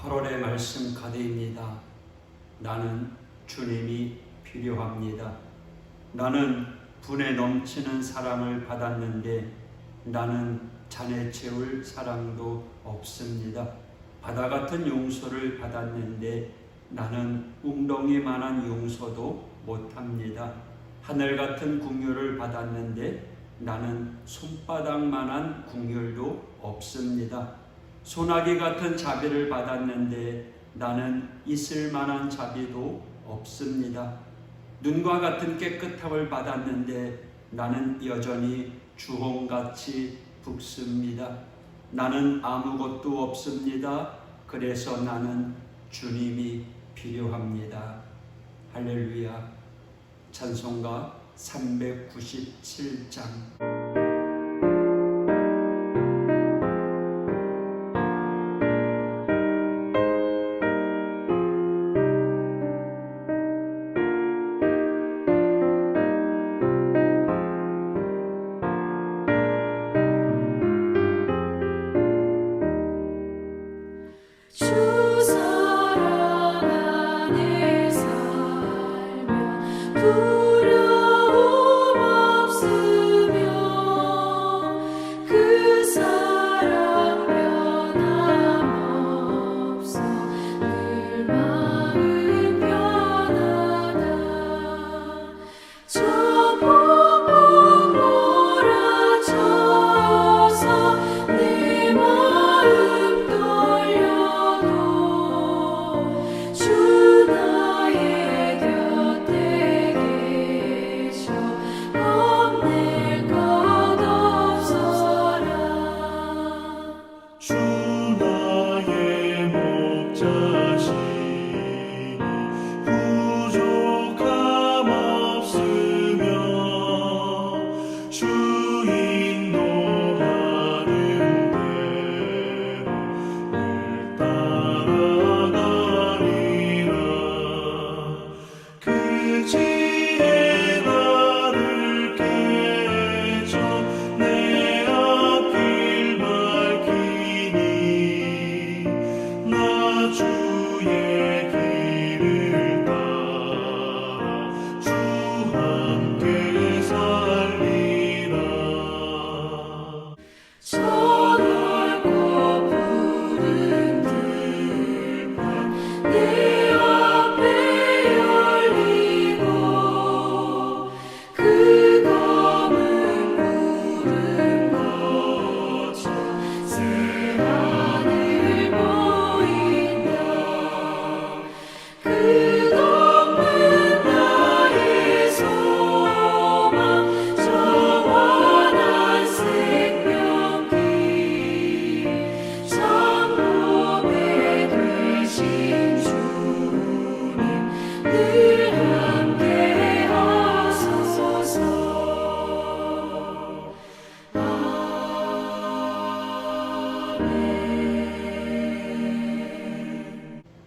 8월의 말씀 가데입니다. 나는 주님이 필요합니다. 나는 분에 넘치는 사랑을 받았는데 나는 잔에 채울 사랑도 없습니다. 바다 같은 용서를 받았는데 나는 웅덩이만한 용서도 못합니다. 하늘 같은 긍휼을 받았는데 나는 손바닥만한 긍휼도 없습니다. 소나기 같은 자비를 받았는데 나는 있을 만한 자비도 없습니다. 눈과 같은 깨끗함을 받았는데 나는 여전히 주홍같이 붉습니다. 나는 아무것도 없습니다. 그래서 나는 주님이 필요합니다. 할렐루야. 찬송가 397장.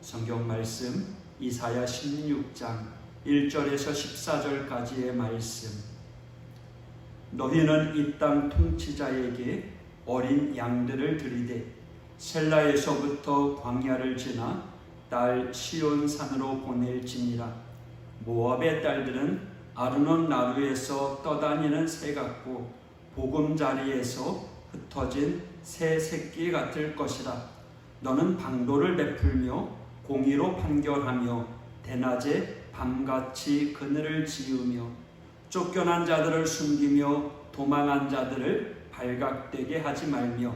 성경 말씀 이사야 16장 1절에서 14절까지의 말씀. 너희는 이 땅 통치자에게 어린 양들을 드리되 셀라에서부터 광야를 지나 딸 시온산으로 보낼지니라. 모압의 딸들은 아르논 나루에서 떠다니는 새 같고 보금자리에서 흩어진 새 새끼 같을 것이라. 너는 방도를 베풀며 공의로 판결하며 대낮에 밤같이 그늘을 지으며 쫓겨난 자들을 숨기며 도망한 자들을 발각되게 하지 말며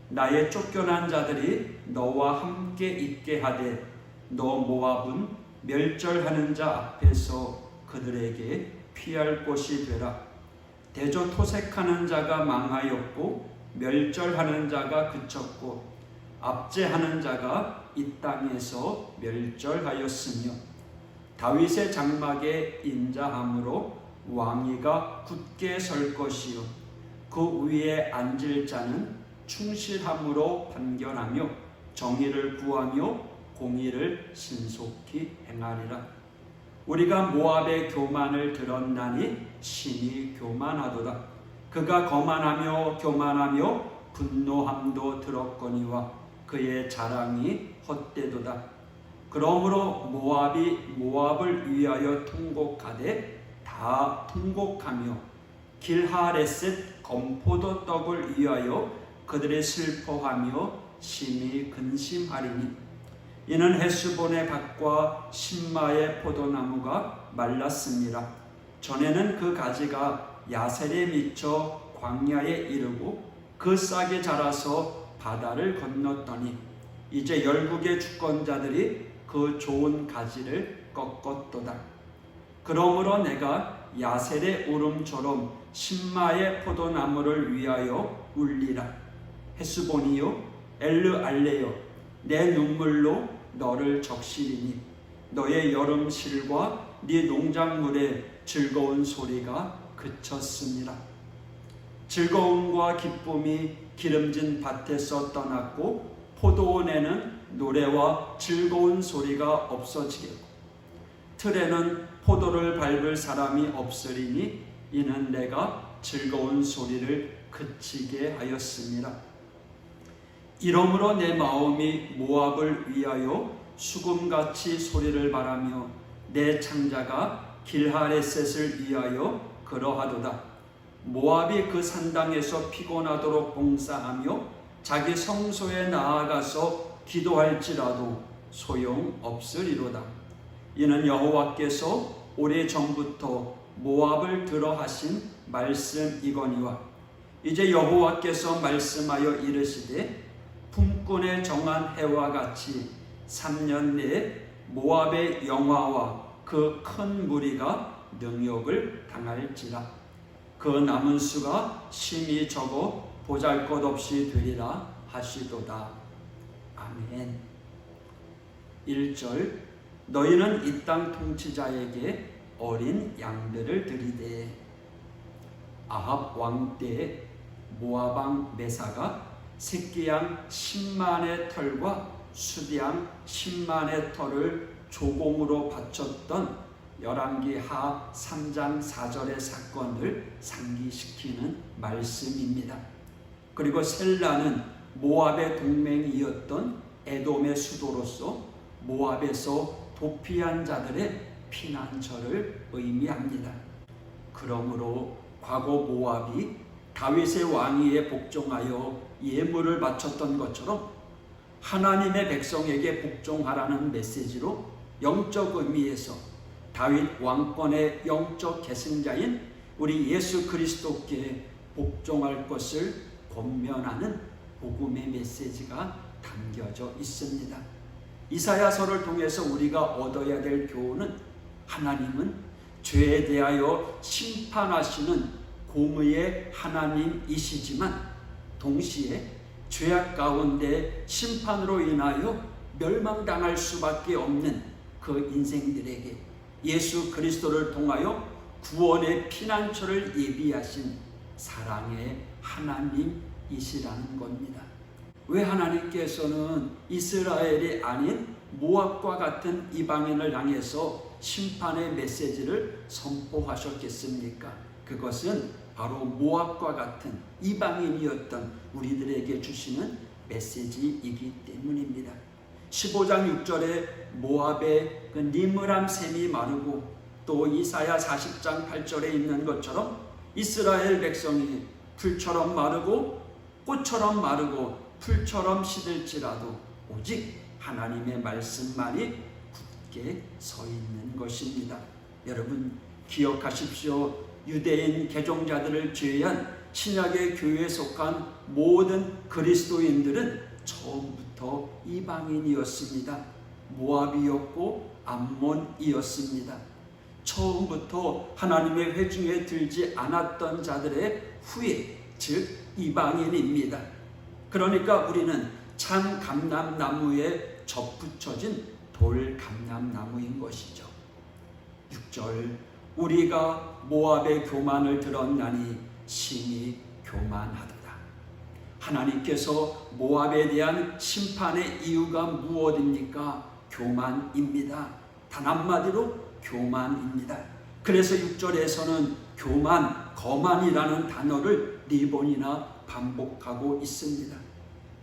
나의 쫓겨난 자들이 너와 함께 있게 하되 너 모압은 멸절하는 자 앞에서 그들에게 피할 곳이 되라. 대저 토색하는 자가 망하였고 멸절하는 자가 그쳤고 압제하는 자가 이 땅에서 멸절하였으며 다윗의 장막에 인자함으로 왕위가 굳게 설 것이요 그 위에 앉을 자는 충실함으로 판결하며 정의를 구하며 공의를 신속히 행하리라. 우리가 모압의 교만을 들었나니 심히 교만하도다. 그가 거만하며 교만하며 분노함도 들었거니와 그의 자랑이 헛되도다. 그러므로 모압이 모압을 위하여 통곡하되 다 통곡하며 길하레셋 건포도 떡을 위하여 그들의 슬퍼하며 심히 근심하리니 이는 헤스본의 밭과 신마의 포도나무가 말랐습니다. 전에는 그 가지가 야셀에 미쳐 광야에 이르고 그 싹이 자라서 바다를 건넜더니 이제 열국의 주권자들이 그 좋은 가지를 꺾었도다. 그러므로 내가 야셀의 울음처럼 신마의 포도나무를 위하여 울리라. 헤스본이요 엘르알레여 내 눈물로 너를 적시리니 너의 여름실과 네 농작물의 즐거운 소리가 그쳤습니다. 즐거움과 기쁨이 기름진 밭에서 떠났고 포도원에는 노래와 즐거운 소리가 없어지겠고 틀에는 포도를 밟을 사람이 없으리니 이는 내가 즐거운 소리를 그치게 하였습니다. 이러므로 내 마음이 모압을 위하여 수금같이 소리를 바라며 내 창자가 길하레셋을 위하여 그러하도다. 모압이 그 산당에서 피곤하도록 봉사하며 자기 성소에 나아가서 기도할지라도 소용없으리로다. 이는 여호와께서 오래전부터 모압을 들어 하신 말씀이거니와 이제 여호와께서 말씀하여 이르시되 품꾼의 정한 해와 같이 3년 내에 모압의 영화와 그 큰 무리가 능욕을 당할지라. 그 남은 수가 심히 적어 보잘것없이 되리라 하시도다. 아멘. 1절 너희는 이 땅 통치자에게 어린 양들을 드리되 아합 왕 때에 모압 왕 메사가 새끼양 10만의 털과 수디양 10만의 털을 조공으로 바쳤던 열왕기하 3장 4절의 사건을 상기시키는 말씀입니다. 그리고 셀라는 모압의 동맹이었던 에돔의 수도로서 모압에서 도피한 자들의 피난처를 의미합니다. 그러므로 과거 모압이 다윗의 왕위에 복종하여 예물을 바쳤던 것처럼 하나님의 백성에게 복종하라는 메시지로 영적 의미에서 다윗 왕권의 영적 계승자인 우리 예수 그리스도께 복종할 것을 권면하는 복음의 메시지가 담겨져 있습니다. 이사야서를 통해서 우리가 얻어야 될 교훈은 하나님은 죄에 대하여 심판하시는 공의의 하나님이시지만 동시에 죄악 가운데 심판으로 인하여 멸망당할 수밖에 없는 그 인생들에게 예수 그리스도를 통하여 구원의 피난처를 예비하신 사랑의 하나님이시라는 겁니다. 왜 하나님께서는 이스라엘이 아닌 모압과 같은 이방인을 향해서 심판의 메시지를 선포하셨겠습니까? 그것은 바로 모압과 같은 이방인이었던 우리들에게 주시는 메시지이기 때문입니다. 15장 6절에 모압의 그 니므람 샘이 마르고 또 이사야 40장 8절에 있는 것처럼 이스라엘 백성이 풀처럼 마르고 꽃처럼 마르고 풀처럼 시들지라도 오직 하나님의 말씀만이 굳게 서 있는 것입니다. 여러분 기억하십시오. 유대인 개종자들을 제외한 신약의 교회에 속한 모든 그리스도인들은 처음부터 이방인이었습니다. 모압이었고 암몬이었습니다. 처음부터 하나님의 회중에 들지 않았던 자들의 후예, 즉 이방인입니다. 그러니까 우리는 참 감람나무에 접붙여진 돌 감람나무인 것이죠. 6절 우리가 모압의 교만을 들었나니 심히 교만하도다. 하나님께서 모압에 대한 심판의 이유가 무엇입니까? 교만입니다. 단 한마디로 교만입니다. 그래서 6절에서는 교만, 거만이라는 단어를 4번이나 반복하고 있습니다.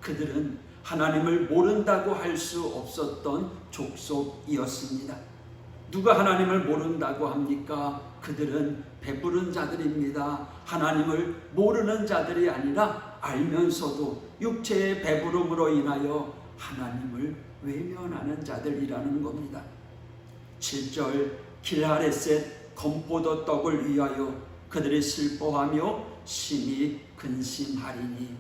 그들은 하나님을 모른다고 할 수 없었던 족속이었습니다. 누가 하나님을 모른다고 합니까? 그들은 배부른 자들입니다. 하나님을 모르는 자들이 아니라 알면서도 육체의 배부름으로 인하여 하나님을 외면하는 자들이라는 겁니다. 7절 길하레셋 건포도 떡을 위하여 그들이 슬퍼하며 심히 근심하리니.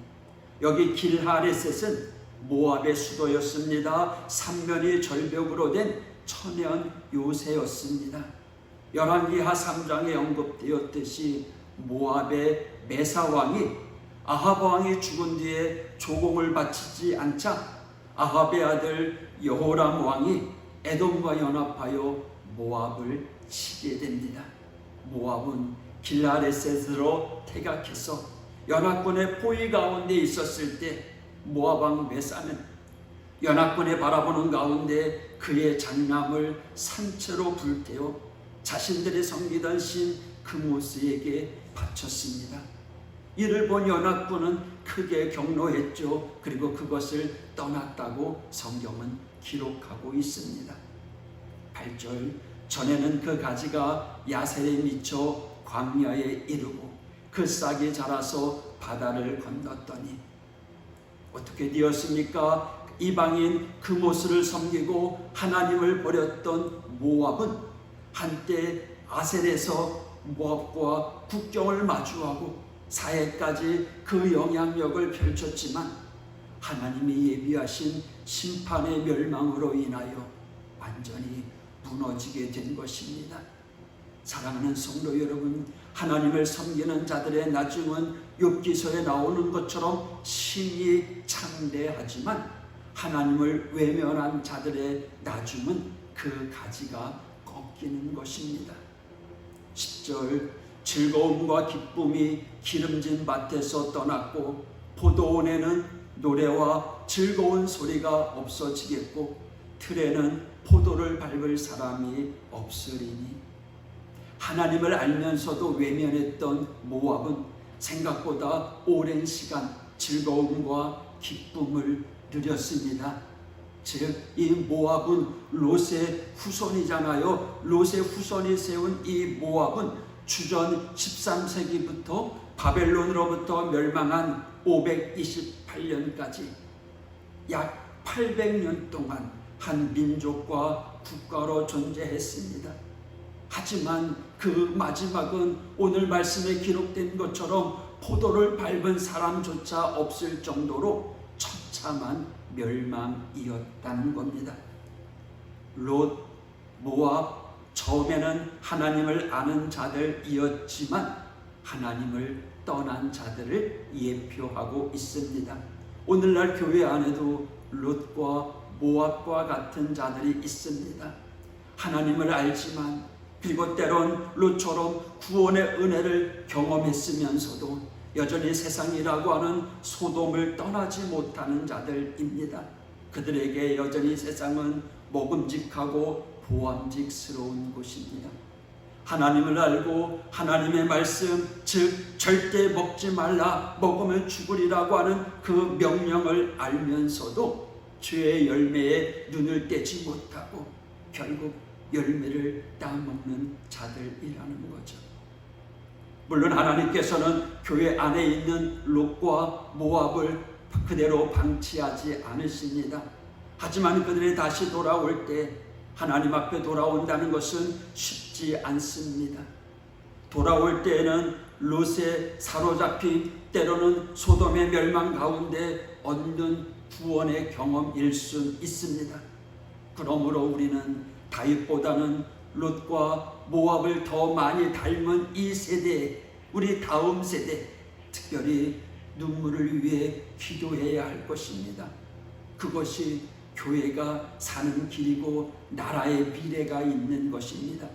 여기 길하레셋은 모압의 수도였습니다. 삼면이 절벽으로 된 천연 요새였습니다. 열왕기하 3장에 언급되었듯이 모압의 메사 왕이 아합 왕이 죽은 뒤에 조공을 바치지 않자 아합의 아들 여호람 왕이 에돔과 연합하여 모압을 치게 됩니다. 모압은 길하레셋으로 퇴각해서 연합군의 포위 가운데 있었을 때 모압 왕 메사는 연합군의 바라보는 가운데 그의 장남을 산채로 불태워 자신들이 섬기던 신 그모스에게 바쳤습니다. 이를 본 연합군은 크게 경노했죠. 그리고 그것을 떠났다고 성경은 기록하고 있습니다. 8절 전에는 그 가지가 야셀에 미쳐 광야에 이르고 그 싹이 자라서 바다를 건넜더니 어떻게 되었습니까? 이방인 그모스를 섬기고 하나님을 버렸던 모압은 한때 아셀에서 모압과 국경을 마주하고 사해까지 그 영향력을 펼쳤지만 하나님이 예비하신 심판의 멸망으로 인하여 완전히 무너지게 된 것입니다. 사랑하는 성도 여러분, 하나님을 섬기는 자들의 나중은 욥기서에 나오는 것처럼 심히 창대하지만 하나님을 외면한 자들의 나중은 그 가지가 꺾이는 것입니다. 10절 즐거움과 기쁨이 기름진 밭에서 떠났고 포도원에는 노래와 즐거운 소리가 없어지겠고 틀에는 포도를 밟을 사람이 없으리니. 하나님을 알면서도 외면했던 모압은 생각보다 오랜 시간 즐거움과 기쁨을 누렸습니다. 즉 이 모압은 롯의 후손이잖아요. 롯의 후손이 세운 이 모압은 주전 13세기부터 바벨론으로부터 멸망한 528년까지 약 800년 동안 한 민족과 국가로 존재했습니다. 하지만 그 마지막은 오늘 말씀에 기록된 것처럼 포도를 밟은 사람조차 없을 정도로 처참한 멸망이었다는 겁니다. 롯, 모압, 처음에는 하나님을 아는 자들이었지만 하나님을 떠난 자들을 예표하고 있습니다. 오늘날 교회 안에도 롯과 모압과 같은 자들이 있습니다. 하나님을 알지만 그리고 때론 롯처럼 구원의 은혜를 경험했으면서도 여전히 세상이라고 하는 소돔을 떠나지 못하는 자들입니다. 그들에게 여전히 세상은 먹음직하고 보암직스러운 곳입니다. 하나님을 알고 하나님의 말씀, 즉 절대 먹지 말라, 먹으면 죽으리라고 하는 그 명령을 알면서도 죄의 열매에 눈을 떼지 못하고 결국 열매를 따먹는 자들이라는 거죠. 물론 하나님께서는 교회 안에 있는 롯과 모압을 그대로 방치하지 않으십니다. 하지만 그들이 다시 돌아올 때 하나님 앞에 돌아온다는 것은 쉽지 않습니다. 돌아올 때에는 롯에 사로잡힌 때로는 소돔의 멸망 가운데 얻는 구원의 경험일 수 있습니다. 그러므로 우리는 다윗보다는 롯과 모압을 더 많이 닮은 이 세대, 우리 다음 세대, 특별히 눈물을 위해 기도해야 할 것입니다. 그것이 교회가 사는 길이고 나라의 미래가 있는 것입니다.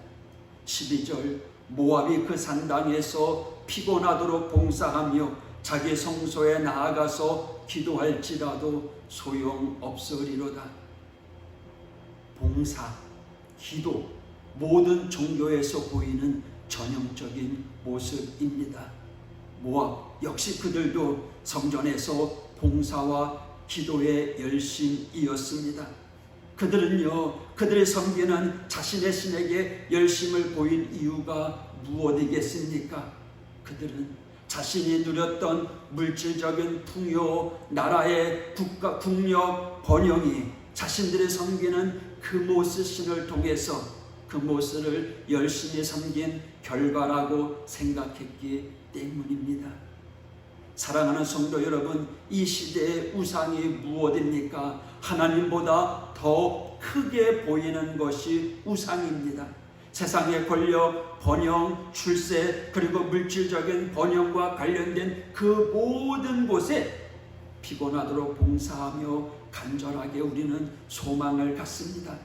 12절 모압이 그 산당에서 피곤하도록 봉사하며 자기 성소에 나아가서 기도할지라도 소용없으리로다. 봉사, 기도, 모든 종교에서 보이는 전형적인 모습입니다. 모압 역시 그들도 성전에서 봉사와 기도의 열심이었습니다. 그들은요, 그들의 섬기는 자신의 신에게 열심을 보인 이유가 무엇이겠습니까? 그들은 자신이 누렸던 물질적인 풍요, 나라의 국가, 국력, 번영이 자신들의 섬기는 그모스 신을 통해서 그모스를 열심히 섬긴 결과라고 생각했기 때문입니다. 사랑하는 성도 여러분, 이 시대의 우상이 무엇입니까? 하나님보다 더 크게 보이는 것이 우상입니다. 세상의 권력, 번영, 출세, 그리고 물질적인 번영과 관련된 그 모든 곳에 피곤하도록 봉사하며 간절하게 우리는 소망을 갖습니다.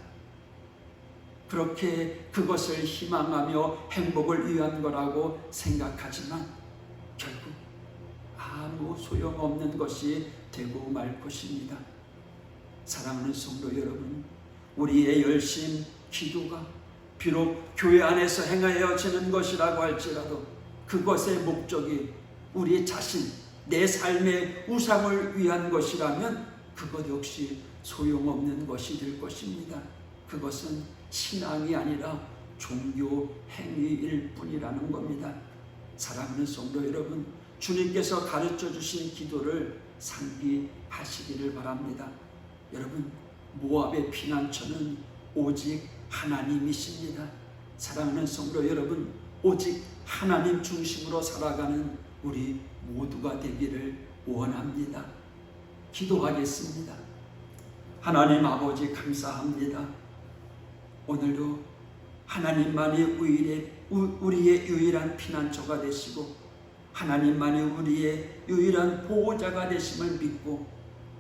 그렇게 그것을 희망하며 행복을 위한 거라고 생각하지만 결국 아무 소용없는 것이 되고 말 것입니다. 사랑하는 성도 여러분, 우리의 열심, 기도가 비록 교회 안에서 행하여지는 것이라고 할지라도 그것의 목적이 우리 자신, 내 삶의 우상을 위한 것이라면 그것 역시 소용없는 것이 될 것입니다. 그것은 신앙이 아니라 종교 행위일 뿐이라는 겁니다. 사랑하는 성도 여러분, 주님께서 가르쳐 주신 기도를 상기하시기를 바랍니다. 여러분, 모압의 피난처는 오직 하나님이십니다. 사랑하는 성도 여러분, 오직 하나님 중심으로 살아가는 우리 모두가 되기를 원합니다. 기도하겠습니다. 하나님 아버지, 감사합니다. 오늘도 하나님만이 우리의 유일한 피난처가 되시고 하나님만이 우리의 유일한 보호자가 되심을 믿고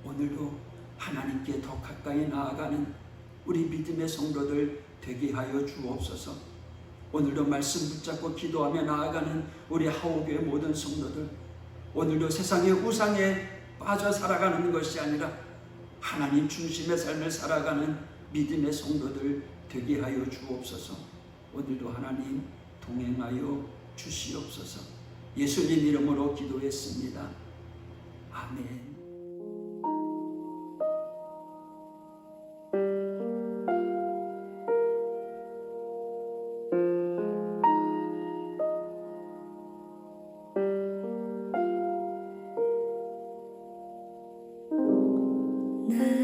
오늘도 하나님께 더 가까이 나아가는 우리 믿음의 성도들 되게 하여 주옵소서. 오늘도 말씀 붙잡고 기도하며 나아가는 우리 하오교의 모든 성도들, 오늘도 세상의 우상에 빠져 살아가는 것이 아니라 하나님 중심의 삶을 살아가는 믿음의 성도들 되게 하여 주옵소서. 오늘도 하나님 동행하여 주시옵소서. 예수님 이름으로 기도했습니다. 아멘. 나